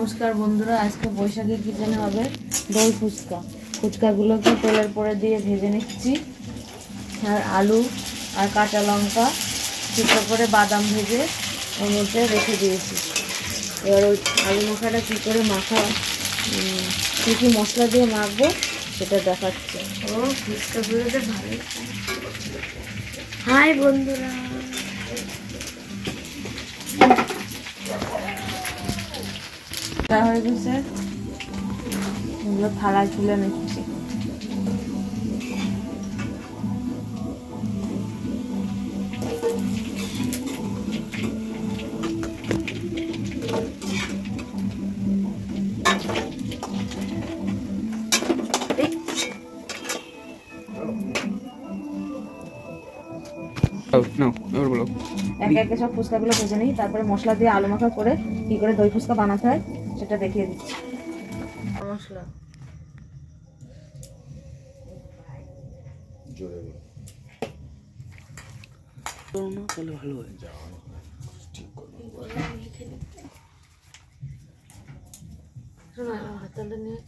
নমস্কার বন্ধুরা, আজকে বৈশাখী কিচেনে হবে দই ফুচকা। ফুচকাগুলোকে তেলের পরে দিয়ে ভেজে নিচ্ছি, আর আলু আর কাঁচা লঙ্কা টুকরো করে বাদাম ভেজে ওর মধ্যে রেখে দিয়েছি। এবার ওই আলু মাখাটা কী করে কী কী মশলা দিয়ে মাখবো সেটা দেখাচ্ছে। ও ফুচকাগুলোতে ভালো। হাই বন্ধুরা, হয়ে গেছে, থালায় তুলে নিচ্ছি। একে একে সব ফুচকাগুলো ভেজে নিই, তারপরে মশলা দিয়ে আলু মাখা করে কি করে দই ফুচকা বানাতে হয় সেটা দেখিয়ে দিচ্ছি। মশলা ভালো হয়। হাতালে নিয়ে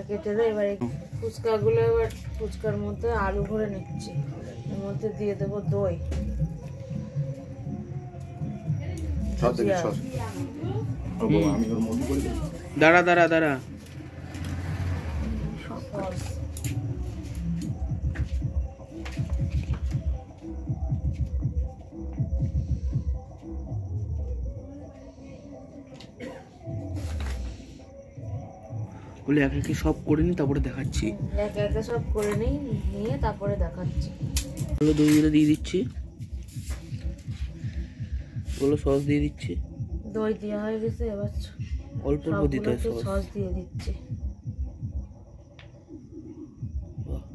কেটে দেয়। এবার এই ফুচকাগুলো এবার ফুচকার মধ্যে আলু ভরে নিচ্ছি, এর মধ্যে দিয়ে দেবো দই। দাঁড়া দাঁড়া দাঁড়া, বলে একে একে সব করে নি তারপরে দেখাচ্ছি। একে একে সব করে নিয়ে তারপরে দেখাচ্ছি। দইগুলো দিয়ে দিচ্ছি, ওগুলো সস দিয়ে দিচ্ছি। দই দেওয়া হয়ে গেছে, এবার অল্প অল্প দিতে হয় সস দিয়ে দিচ্ছি,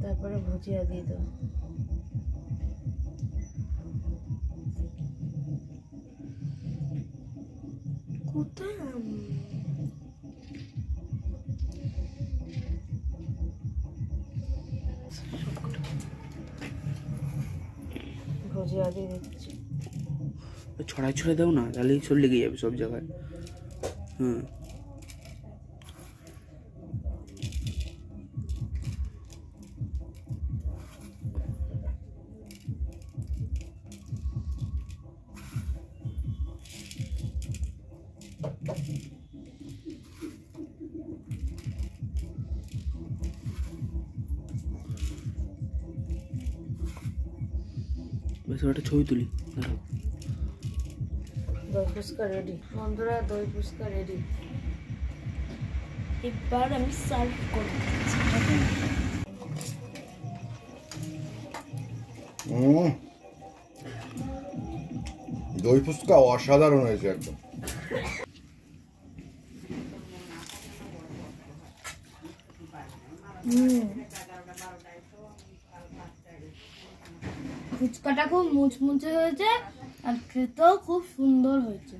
তারপরে ভুজিয়া দিয়ে দেবো। কোথায় ভুজিয়া দিয়ে দিচ্ছি। ছড়াই ছড়াই দাও না, তাহলেই সব লেগে যাবে সব জায়গায়। বেশ, একটা ছবি তুলি। দই ফুচকা রেডি বন্ধুরা, দই ফুচকা রেডি। এবার আমি সার্ভ করে দিচ্ছি। দই ফুচকা অসাধারণ হয়েছে একদম। ফুচকাটা খুব মুচমুচে হয়েছে আর খেতেও খুব সুন্দর হয়েছে।